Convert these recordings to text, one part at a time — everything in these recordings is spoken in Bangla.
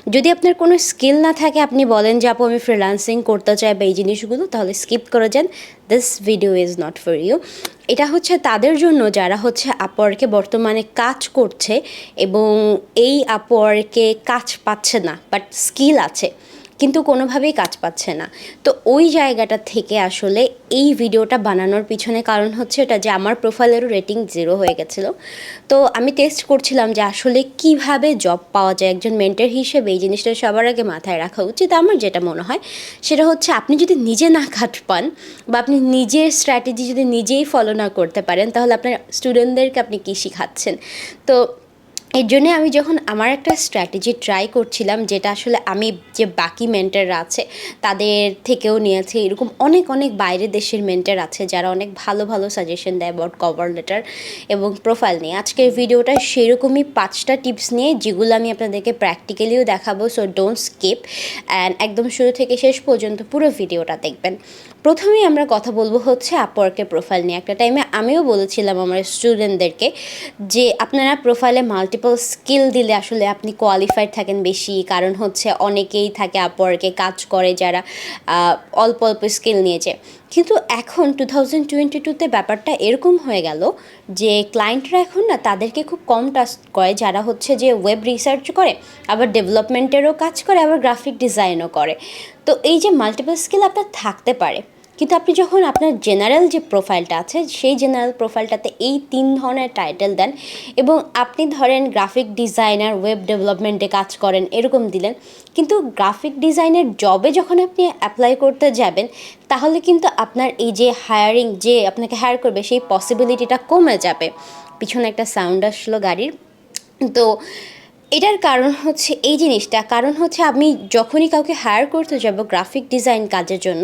যদি আপনার কোনো স্কিল না থাকে, আপনি বলেন যে আপু আমি ফ্রিল্যান্সিং করতে চাই বা এই জিনিসগুলো, তাহলে স্কিপ করে যান। This video is not for you. এটা হচ্ছে তাদের জন্য যারা হচ্ছে আপওয়ার্কে বর্তমানে কাজ করছে এবং এই আপওয়ার্কে কাজ পাচ্ছে না, বাট স্কিল আছে কিন্তু কোনোভাবেই কাজ পাচ্ছে না। তো ওই জায়গাটা থেকে আসলে এই ভিডিওটা বানানোর পিছনে কারণ হচ্ছে এটা যে আমার প্রোফাইলেরও রেটিং 0 হয়ে গেছিলো। তো আমি টেস্ট করছিলাম যে আসলে কিভাবে জব পাওয়া যায়। একজন মেন্টর হিসেবে এই জিনিসটা সবার আগে মাথায় রাখা উচিত। আমার যেটা মনে হয় সেটা হচ্ছে আপনি যদি নিজে না কাজ পান বা আপনি নিজের স্ট্র্যাটেজি যদি নিজেই ফলো না করতে পারেন, তাহলে আপনার স্টুডেন্টদেরকে আপনি কী শেখাচ্ছেন? তো এর জন্যে আমি যখন আমার একটা স্ট্র্যাটেজি ট্রাই করছিলাম, যেটা আসলে আমি যে বাকি মেন্টররা আছে তাদের থেকেও নিয়েছি, এরকম অনেক অনেক বাইরের দেশের মেন্টর আছে যারা অনেক ভালো ভালো সাজেশন দেয় অ্যাবাউট কভার লেটার এবং প্রোফাইল নিয়ে। আজকের ভিডিওটা সেরকমই 5টা টিপস নিয়ে, যেগুলো আমি আপনাদেরকে প্র্যাকটিক্যালিও দেখাবো। সো ডোন্ট স্কিপ অ্যান্ড একদম শুরু থেকে শেষ পর্যন্ত পুরো ভিডিওটা দেখবেন। প্রথমেই আমরা কথা বলবো হচ্ছে আপওয়ার্কের প্রোফাইল নিয়ে। একটা টাইমে আমিও বলেছিলাম আমার স্টুডেন্টদেরকে যে আপনারা প্রোফাইলে মাল্টিপল স্কিল দিলে আসলে আপনি কোয়ালিফাইড থাকেন বেশি, কারণ হচ্ছে অনেকেই থাকে আপওয়ার্কে কাজ করে যারা অল্প অল্প স্কিল নিয়েছে। কিন্তু এখন 2022-তে ব্যাপারটা এরকম হয়ে গেল যে ক্লায়েন্টরা এখন না তাদেরকে খুব কম টাস্ক করে, যারা হচ্ছে যে ওয়েব রিসার্চ করে, আবার ডেভেলপমেন্টেরও কাজ করে, আবার গ্রাফিক ডিজাইনও করে। তো এই যে মাল্টিপল স্কিল আপনার থাকতে পারে, কিন্তু আপনি যখন আপনার জেনারেল যে প্রোফাইলটা আছে সেই জেনারেল প্রোফাইলটাতে এই 3 ধরনের টাইটেল দেন এবং আপনি ধরেন গ্রাফিক ডিজাইনার, ওয়েব ডেভেলপমেন্টে কাজ করেন, এরকম দিলেন, কিন্তু গ্রাফিক ডিজাইনের জবে যখন আপনি অ্যাপ্লাই করতে যাবেন, তাহলে কিন্তু আপনার এই যে হায়ারিং, যে আপনাকে হায়ার করবে, সেই পসিবিলিটিটা কমে যাবে। পিছনে একটা সাউন্ড আসলো গাড়ির। তো এটার কারণ হচ্ছে এই জিনিসটা, কারণ হচ্ছে আমি যখনই কাউকে হায়ার করতে যাব গ্রাফিক ডিজাইন কাজের জন্য,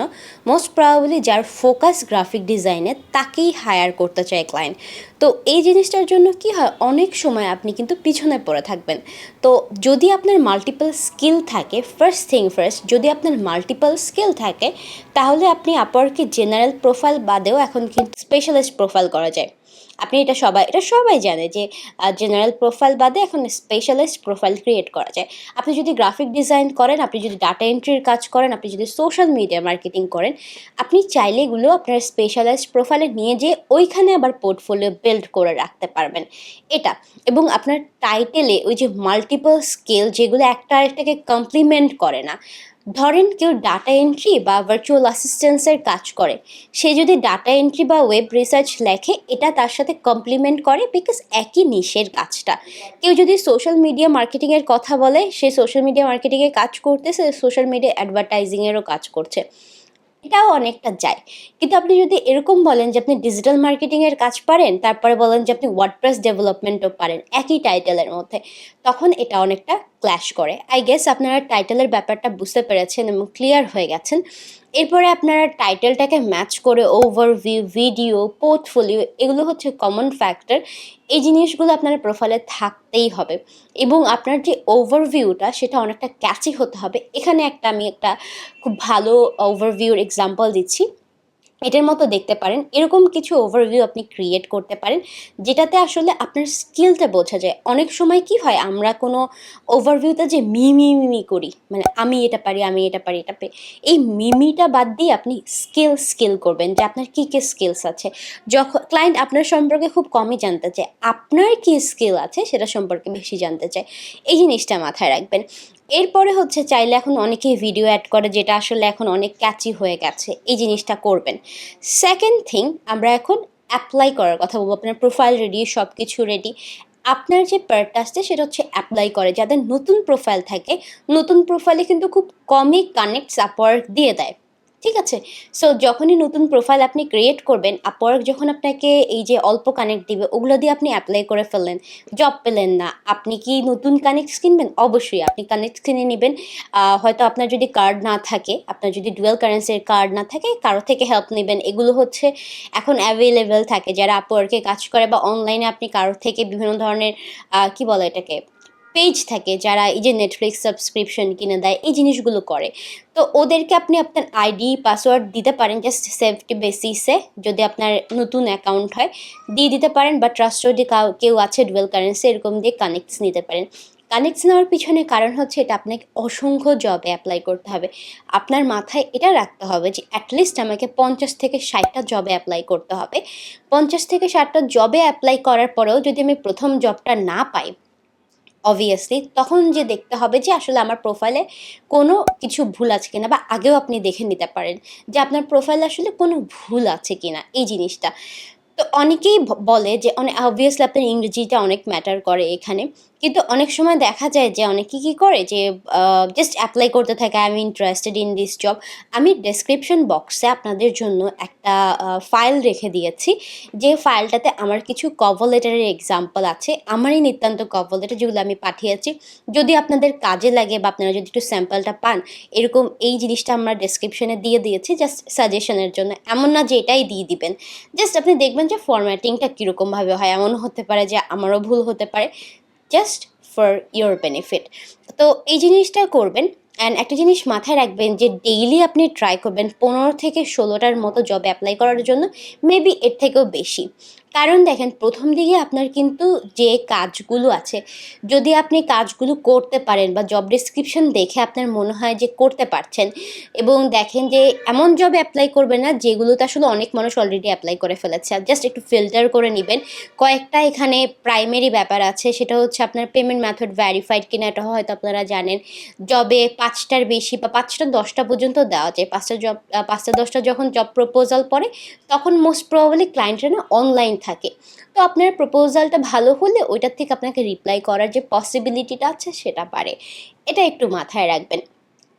মোস্ট প্রবাবলি যার ফোকাস গ্রাফিক ডিজাইনে তাকেই হায়ার করতে চায় ক্লায়েন্ট। তো এই জিনিসটার জন্য কি হয়, অনেক সময় আপনি কিন্তু পিছনে পড়ে থাকবেন। তো যদি আপনার মাল্টিপল স্কিল থাকে, ফার্স্ট থিং ফার্স্ট, যদি আপনার মাল্টিপল স্কিল থাকে, তাহলে আপনি আপওয়ার্কে জেনারেল প্রোফাইল বাদেও এখন কিন্তু স্পেশালিস্ট প্রোফাইল করা যায়। আপনি এটা সবাই জানে যে জেনারেল প্রোফাইল বাদে এখন স্পেশালিস্ট প্রোফাইল ক্রিয়েট করা যায়। আপনি যদি গ্রাফিক ডিজাইন করেন, আপনি যদি ডাটা এন্ট্রির কাজ করেন, আপনি যদি সোশ্যাল মিডিয়া মার্কেটিং করেন, আপনি চাইলে এগুলো আপনার স্পেশালাইজড প্রোফাইলে নিয়ে যেয়ে ওইখানে আবার পোর্টফোলিও বিল্ড করে রাখতে পারবেন। এটা, এবং আপনার টাইটেলে ওই যে মাল্টিপল স্কিল যেগুলো একটা আরেকটাকে কমপ্লিমেন্ট করে না, ধরেন কেউ ডাটা এন্ট্রি বা ভার্চুয়াল অ্যাসিস্ট্যান্সের কাজ করে, সে যদি ডাটা এন্ট্রি বা ওয়েব রিসার্চ লেখে, এটা তার সাথে কমপ্লিমেন্ট করে, বিকজ একই নিশের কাজটা। কেউ যদি সোশ্যাল মিডিয়া মার্কেটিংয়ের কথা বলে, সে সোশ্যাল মিডিয়া মার্কেটিংয়ে কাজ করতেছে, সোশ্যাল মিডিয়া অ্যাডভার্টাইজিংয়েরও কাজ করছে, এটাও অনেকটা যায়। কিন্তু আপনি যদি এরকম বলেন যে আপনি ডিজিটাল মার্কেটিংয়ের কাজ পারেন, তারপরে বলেন যে আপনি ওয়ার্ডপ্রেস ডেভেলপমেন্টও পারেন একই টাইটেলের মধ্যে, তখন এটা অনেকটা ক্ল্যাশ করে। আই গেস আপনারা টাইটেলের ব্যাপারটা বুঝতে পেরেছেন এবং ক্লিয়ার হয়ে গেছেন। এরপরে আপনারা টাইটেলটাকে ম্যাচ করে ওভারভিউ, ভিডিও, পোর্টফোলিও, এগুলো হচ্ছে কমন ফ্যাক্টর। এই জিনিসগুলো আপনার প্রোফাইলে থাকতেই হবে এবং আপনার যে ওভারভিউটা সেটা অনেকটা ক্যাচি হতে হবে। এখানে আমি একটা খুব ভালো ওভারভিউর এক্সাম্পল দিচ্ছি। এটার মতো দেখতে পারেন, এরকম কিছু ওভারভিউ আপনি ক্রিয়েট করতে পারেন যেটাতে আসলে আপনার স্কিলটা বোঝা যায়। অনেক সময় কি হয়, আমরা কোনো ওভারভিউতে যে মিমি করি, মানে আমি এটা পারি, আমি এটা পারি, এটা পারি, এই মিমিটা বাদ দিয়ে আপনি স্কিল করবেন যে আপনার কী কী স্কিলস আছে। যখন ক্লায়েন্ট আপনার সম্পর্কে খুব কমই জানতে চায়, আপনার কী স্কিল আছে সেটা সম্পর্কে বেশি জানতে চায়। এই জিনিসটা মাথায় রাখবেন। এরপরে হচ্ছে চাইলে এখন অনেকেই ভিডিও অ্যাড করে, যেটা আসলে এখন অনেক ক্যাচি হয়ে গেছে, এই জিনিসটা করবেন। সেকেন্ড থিং, আমরা এখন অ্যাপ্লাই করার কথা বলবো। আপনার প্রোফাইল রেডি, সব কিছু রেডি, আপনার যে পার্টটা আসছে সেটা হচ্ছে অ্যাপ্লাই করে। যাদের নতুন প্রোফাইল থাকে, নতুন প্রোফাইলে কিন্তু খুব কমই কানেক্টস আপওয়ার্ক দিয়ে দেয়, ঠিক আছে? সো যখনই নতুন প্রোফাইল আপনি ক্রিয়েট করবেন, আপওয়ার্ক যখন আপনাকে এই যে অল্প কানেক্ট দিবে, ওগুলো দিয়ে আপনি অ্যাপ্লাই করে ফেললেন, জব পেলেন না, আপনি কি নতুন কানেক্টস কিনবেন? অবশ্যই আপনি কানেক্টস কিনে নেবেন। হয়তো আপনার যদি কার্ড না থাকে, আপনার যদি ডুয়াল কারেন্সির কার্ড না থাকে, কারো থেকে হেল্প নেবেন। এগুলো হচ্ছে এখন অ্যাভেলেবেল থাকে যারা আপওয়ার্কে কাজ করে, বা অনলাইনে আপনি কারোর থেকে বিভিন্ন ধরনের কি বলে এটাকে, পেজ থাকে যারা এই যে নেটফ্লিক্স সাবস্ক্রিপশন কিনে দেয়, এই জিনিসগুলো করে। তো ওদেরকে আপনি আপনার আইডি পাসওয়ার্ড দিতে পারেন, জাস্ট সেফটি বেসিসে, যদি আপনার নতুন অ্যাকাউন্ট হয় দিয়ে দিতে পারেন, বা ট্রাস্ট যদি কেউ আছে ডুয়াল কারেন্সি, এরকম দিয়ে কানেক্টস নিতে পারেন। কানেক্টস নেওয়ার পিছনে কারণ হচ্ছে এটা আপনাকে অসংখ্য জবে অ্যাপ্লাই করতে হবে। আপনার মাথায় এটা রাখতে হবে যে অ্যাটলিস্ট আমাকে 50 থেকে 60টা জবে অ্যাপ্লাই করতে হবে। 50 থেকে 60টা জবে অ্যাপ্লাই করার পরেও যদি আমি প্রথম জবটা না পাই, অবভিয়াসলি তখন যে দেখতে হবে যে আসলে আমার প্রোফাইলে কোনো কিছু ভুল আছে কিনা, বা আগেও আপনি দেখে নিতে পারেন যে আপনার প্রোফাইলে আসলে কোনো ভুল আছে কিনা এই জিনিসটা। তো অনেকেই বলে যে অনেক অবভিয়াসলি আপনার ইংরেজিটা অনেক ম্যাটার করে এখানে, কিন্তু অনেক সময় দেখা যায় যে অনেকে কী করে যে জাস্ট অ্যাপ্লাই করতে থাকে, I am interested in this job. আমি ডেসক্রিপশন বক্সে আপনাদের জন্য একটা ফাইল রেখে দিয়েছি, যে ফাইলটাতে আমার কিছু কভার লেটারের এক্সাম্পল আছে, আমারই নিতান্ত কভার লেটার যেগুলো আমি পাঠিয়েছি। যদি আপনাদের কাজে লাগে বা আপনারা যদি একটু স্যাম্পলটা পান, এরকম এই জিনিসটা আমরা ডেসক্রিপশনে দিয়ে দিয়েছি জাস্ট সাজেশনের জন্য। এমন না যে এটাই দিয়ে দিবেন, জাস্ট আপনি দেখবেন যে ফরম্যাটিংটা কীরকমভাবে হয়। এমনও হতে পারে যে আমারও ভুল হতে পারে, জাস্ট ফর ইয়োর বেনিফিট। তো এই জিনিসটা করবেন। অ্যান্ড একটা জিনিস মাথায় রাখবেন যে ডেইলি আপনি ট্রাই করবেন 15 থেকে 16টার মতো জব অ্যাপ্লাই করার জন্য, মেবি এর থেকেও বেশি। কারণ দেখেন, প্রথম দিকে আপনার কিন্তু যে কাজগুলো আছে, যদি আপনি কাজগুলো করতে পারেন বা জব ডিসক্রিপশন দেখে আপনার মনে হয় যে করতে পারছেন, এবং দেখেন যে এমন জবে অ্যাপ্লাই করবেন না যেগুলোতে আসলে অনেক মানুষ অলরেডি অ্যাপ্লাই করে ফেলেছে, আর জাস্ট একটু ফিল্টার করে নেবেন। কয়েকটা এখানে প্রাইমারি ব্যাপার আছে, সেটা হচ্ছে আপনার পেমেন্ট মেথড ভ্যারিফাইড কিনা, এটা হয়তো আপনারা জানেন। জবে 5টার বেশি বা 5টা 10টা পর্যন্ত দেওয়া যায়। 5টা 10টা যখন জব প্রপোজাল পড়ে, তখন মোস্ট প্রবাবলি ক্লায়েন্টরা না অনলাইন থাকে। তো আপনার প্রপোজালটা ভালো হলে ওইটার থেকে আপনাকে রিপ্লাই করার যে পসিবিলিটিটা আছে সেটা বাড়ে। এটা একটু মাথায় রাখবেন।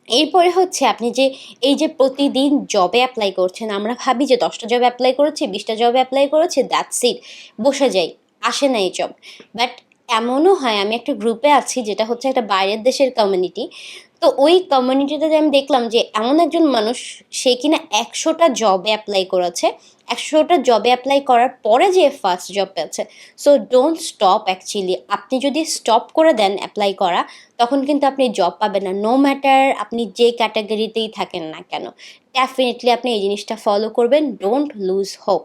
এরপরে হচ্ছে আপনি যে এই যে প্রতিদিন জবে অ্যাপ্লাই করছেন, আমরা ভাবি যে 10টা জবে অ্যাপ্লাই করেছি, 20টা জবে অ্যাপ্লাই করেছি, দ্যাটস ইট, বসে যাই, আসে না এই জব। বাট এমনও হয়, আমি একটা গ্রুপে আছি যেটা হচ্ছে একটা বাইরের দেশের কমিউনিটি। তো ওই কমিউনিটিটাতে আমি দেখলাম যে এমন একজন মানুষ, সে কিনা 100টা জবে অ্যাপ্লাই করেছে, 100টা জবে অ্যাপ্লাই করার পরে যে ফার্স্ট জব পেয়েছে। So don't stop. অ্যাকচুয়ালি আপনি যদি স্টপ করে দেন অ্যাপ্লাই করা, তখন কিন্তু আপনি জব পাবেন না, নো ম্যাটার আপনি যে ক্যাটাগরিতেই থাকেন না কেন। ডেফিনেটলি আপনি এই জিনিসটা ফলো করবেন, ডোন্ট লুজ হোপ।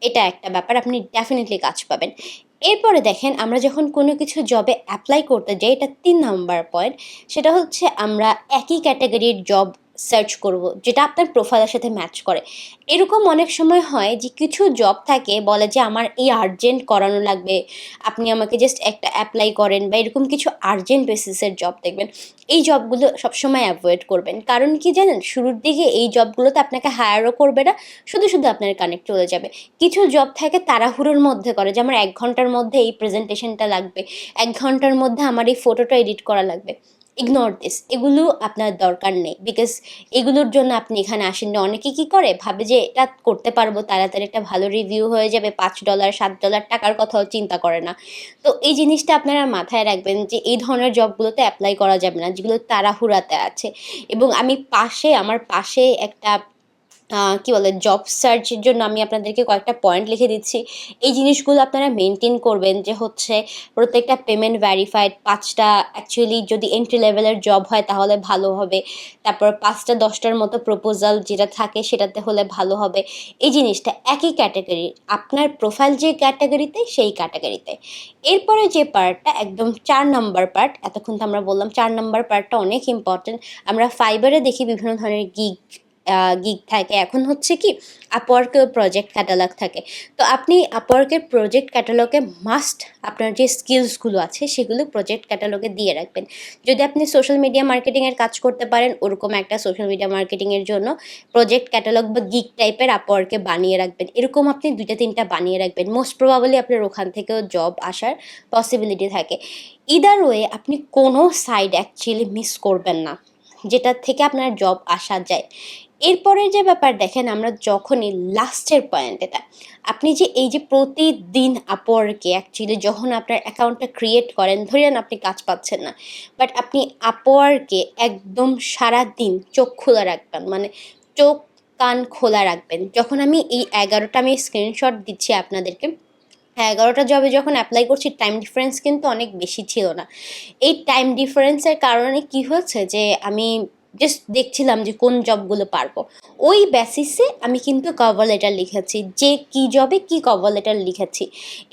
এটা একটা ব্যাপার, আপনি ডেফিনেটলি কাজ পাবেন। এরপরে দেখেন, আমরা যখন কোনো কিছু জবে অ্যাপ্লাই করতে যাই, এটা 3 নম্বর পয়েন্ট, সেটা হচ্ছে আমরা একই ক্যাটাগরির জব সার্চ করব যেটা আপনার প্রোফাইলের সাথে ম্যাচ করে। এরকম অনেক সময় হয় যে কিছু জব থাকে, বলে যে আমার এই আর্জেন্ট করানো লাগবে, আপনি আমাকে জাস্ট একটা অ্যাপ্লাই করেন, বা এরকম কিছু আর্জেন্ট বেসিসের জব দেখবেন। এই জবগুলো সবসময় অ্যাভয়েড করবেন। কারণ কি জানেন, শুরুর দিকে এই জবগুলোতে আপনাকে হায়ারও করবে না, শুধু শুধু আপনার কানেক্ট চলে যাবে। কিছু জব থাকে তাড়াহুড়োর মধ্যে করে, যে আমার 1 ঘন্টার মধ্যে এই প্রেজেন্টেশনটা লাগবে, 1 ঘন্টার মধ্যে আমার এই ফটোটা এডিট করা লাগবে। ইগনোর দিস, এগুলো আপনার দরকার নেই, বিকজ এগুলোর জন্য আপনি এখানে আসেননি। অনেকে কী করে, ভাবে যে এটা করতে পারবো, তাড়াতাড়ি একটা ভালো রিভিউ হয়ে যাবে, $5 $7 টাকার কথাও চিন্তা করে না। তো এই জিনিসটা আপনারা মাথায় রাখবেন যে এই ধরনের জবগুলোতে অ্যাপ্লাই করা যাবে না যেগুলো তাড়াহুড়াতে আছে। এবং আমার পাশে একটা কী বলে, জব সার্চের জন্য আমি আপনাদেরকে কয়েকটা পয়েন্ট লিখে দিচ্ছি। এই জিনিসগুলো আপনারা মেনটেন করবেন, যে হচ্ছে প্রত্যেকটা পেমেন্ট ভ্যারিফাইড, 5টা অ্যাকচুয়ালি যদি এন্ট্রি লেভেলের জব হয় তাহলে ভালো হবে। তারপর 5টা 10টার মতো প্রপোজাল যেটা থাকে সেটাতে হলে ভালো হবে। এই জিনিসটা একই ক্যাটাগরি, আপনার প্রোফাইল যে ক্যাটাগরিতে সেই ক্যাটাগরিতে। এরপরে যে পার্টটা একদম 4 নম্বর পার্ট, এতক্ষণ তো আমরা বললাম 4 নম্বর পার্টটা অনেক ইম্পর্টেন্ট। আমরা ফাইবারে দেখি বিভিন্ন ধরনের গিগ থাকে, এখন হচ্ছে কি আপওয়ার্কেও প্রজেক্ট ক্যাটালগ থাকে। তো আপনি আপওয়ার্কের প্রজেক্ট ক্যাটালগে মাস্ট আপনার যে স্কিলসগুলো আছে সেগুলো প্রজেক্ট ক্যাটালগে দিয়ে রাখবেন। যদি আপনি সোশ্যাল মিডিয়া মার্কেটিংয়ের কাজ করতে পারেন, ওরকম একটা সোশ্যাল মিডিয়া মার্কেটিংয়ের জন্য প্রজেক্ট ক্যাটালগ বা গিগ টাইপের আপওয়ার্কে বানিয়ে রাখবেন। এরকম আপনি 2টা 3টা বানিয়ে রাখবেন, মোস্ট প্রবাবলি আপনার ওখান থেকেও জব আসার পসিবিলিটি থাকে। ইদার ওয়ে আপনি কোনো সাইড অ্যাকচুয়ালি মিস করবেন না যেটার থেকে আপনার জব আসা যায়। এরপরের যে ব্যাপার দেখেন, আমরা যখনই লাস্টের পয়েন্ট এটা, আপনি যে এই যে প্রতিদিন আপওয়ার্কে অ্যাকচুয়ালি যখন আপনার অ্যাকাউন্টটা ক্রিয়েট করেন, ধরেন আপনি কাজ পাচ্ছেন না, বাট আপনি আপওয়ার্কে একদম সারাদিন চোখ খোলা রাখবেন, মানে চোখ কান খোলা রাখবেন। যখন আমি এই 11টা আমি স্ক্রিনশট দিচ্ছি আপনাদেরকে, 11টা জবে যখন অ্যাপ্লাই করছি, টাইম ডিফারেন্স কিন্তু অনেক বেশি ছিল না। এই টাইম ডিফারেন্সের কারণে কি হচ্ছে যে আমি জাস্ট দেখছিলাম যে কোন জবগুলো পারবো, ওই বেসিসে আমি কিন্তু কভার লেটার লিখেছি, যে কি জবে কি কভার লেটার লিখেছি।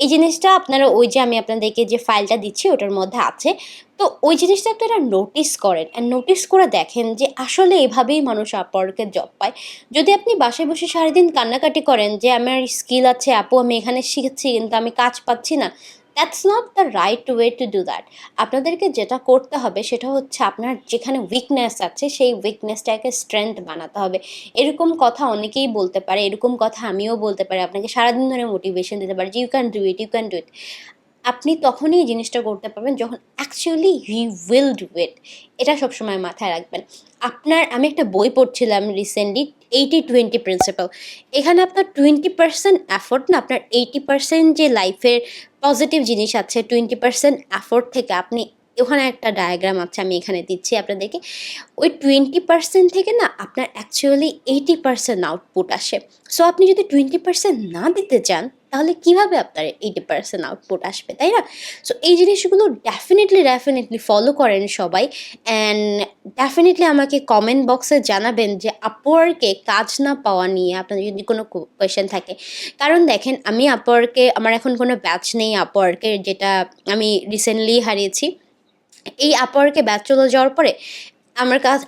এই জিনিসটা আপনারা ওই যে আমি আপনাদেরকে যে ফাইলটা দিচ্ছি ওটার মধ্যে আছে। তো ওই জিনিসটা আপনারা নোটিস করেন, অ্যান্ড নোটিস করে দেখেন যে আসলে এভাবেই মানুষ আপওয়ার্কে জব পায়। যদি আপনি বাসায় বসে সারাদিন কান্নাকাটি করেন যে আমার স্কিল আছে আপু, আমি এখানে শিখেছি কিন্তু আমি কাজ পাচ্ছি না, that's not the right way to do that. আপনাদেরকে যেটা করতে হবে সেটা হচ্ছে আপনার যেখানে উইকনেস আছে সেই উইকনেসটাকে স্ট্রেংথ বানাতে হবে। এরকম কথা অনেকেই বলতে পারে, এরকম কথা আমিও বলতে পারি, আপনাকে সারাদিন ধরে মোটিভেশন দিতে পারে যে you can do it, you can do it. আপনি তখনই এই জিনিসটা করতে পারবেন যখন actually you will do it. এটা সবসময় মাথায় রাখবেন। আমি একটা বই পড়ছিলাম রিসেন্টলি, 80-20 প্রিন্সিপাল। এখানে আপনার 20% এফোর্ট না, আপনার 80% যে লাইফের পজিটিভ জিনিস আছে, 20% এফোর্ট থেকে আপনি, ওখানে একটা ডায়াগ্রাম আছে আমি এখানে দিচ্ছি আপনাদেরকে, ওই 20% থেকে না আপনার অ্যাকচুয়ালি 80% আউটপুট আসে। সো আপনি যদি 20% না দিতে চান তাহলে কীভাবে আপনার 80% আউটপুট আসবে, তাই না? সো এই জিনিসগুলো ডেফিনেটলি ফলো করেন সবাই। অ্যান্ড ডেফিনেটলি আমাকে কমেন্ট বক্সে জানাবেন যে আপওয়ার্কে কাজ না পাওয়া নিয়ে আপনাদের যদি কোনো কোয়েশ্চেন থাকে। কারণ দেখেন, আমি আপওয়ার্কে, আমার এখন কোনো ব্যাচ নেই আপওয়ার্কের, যেটা আমি রিসেন্টলি হারিয়েছি। এই আপওয়ার্কে ব্যাচ চলে যাওয়ার পরে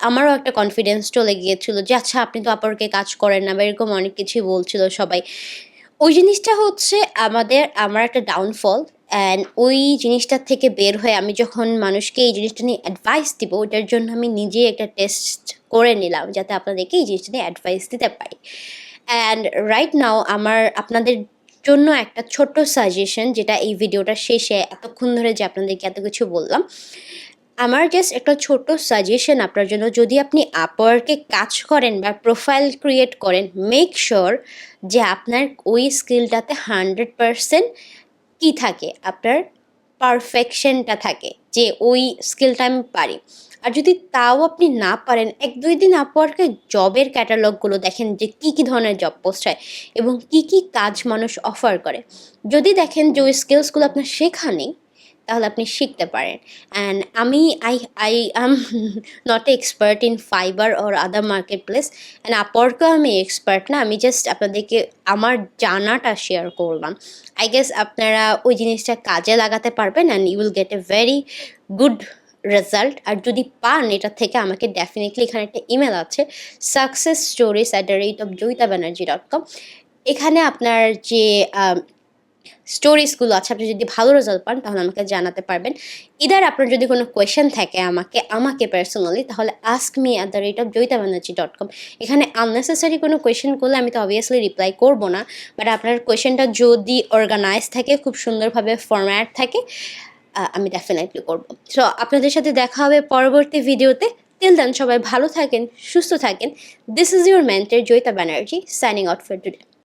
আমারও একটা কনফিডেন্স চলে গিয়েছিল যে আচ্ছা আপনি তো আপওয়ার্কে কাজ করেন না, বা এরকম অনেক কিছুই বলছিল সবাই। ওই জিনিসটা হচ্ছে আমার একটা ডাউনফল। অ্যান্ড ওই জিনিসটার থেকে বের হয়ে আমি যখন মানুষকে এই জিনিসটা নিয়ে অ্যাডভাইস দিব, ওটার জন্য আমি নিজেই একটা টেস্ট করে নিলাম যাতে আপনাদেরকে এই জিনিসটা নিয়ে অ্যাডভাইস দিতে পারি। অ্যান্ড রাইট নাও আমার আপনাদের জন্য একটা ছোট্ট সাজেশন, যেটা এই ভিডিওটা শেষে এতক্ষণ ধরে যে আপনাদেরকে এত কিছু বললাম, আমার জাস্ট একটা ছোট্ট সাজেশন আপনার জন্য। যদি আপনি আপওয়ার্কে কাজ করেন বা প্রোফাইল ক্রিয়েট করেন, মেক শিওর যে আপনার ওই স্কিলটাতে 100% কী থাকে, আপনার পারফেকশনটা থাকে, যে ওই স্কিলটা আমি পারি। আর যদি তাও আপনি না পারেন, 1-2 দিন আপওয়ার্কে জবের ক্যাটালগুলো দেখেন যে কী কী ধরনের জব পোস্ট হয় এবং কী কী কাজ মানুষ অফার করে। যদি দেখেন যে ওই স্কিলসগুলো আপনার শেখা নেই, তাহলে আপনি শিখতে পারেন। And I am not expert in Fiverr or other market place, and আপওয়ার্কেও আমি এক্সপার্ট না, আমি জাস্ট আপনাদেরকে আমার জানাটা শেয়ার করলাম। আই গেস আপনারা ওই জিনিসটা কাজে লাগাতে পারবেন and you will get a very good result. আর যদি পান এটা থেকে আমাকে ডেফিনেটলি, এখানে একটা ইমেল আছে successstories@joyetabanerjee.com। এখানে আপনার যে স্টোরিজগুলো আছে, আপনি যদি ভালো রেজাল্ট পান তাহলে আমাকে জানাতে পারবেন। ইদার আপনার যদি কোনো কোয়েশ্চেন থাকে আমাকে পার্সোনালি, তাহলে askme@joyetabanerjee.com। এখানে আননেসেসারি কোনো কোয়েশ্চেন করলে আমি তো অবভিয়াসলি রিপ্লাই করব না, বাট আপনার কোয়েশ্চেনটা যদি অর্গানাইজ থাকে, খুব সুন্দরভাবে ফরম্যাট থাকে, আমি ডেফিনেটলি করব। সো আপনাদের সাথে দেখা হবে পরবর্তী ভিডিওতে। টিল দেন সবাই ভালো থাকেন, সুস্থ থাকেন। This is your mentor Joyita Banerjee, signing out for today.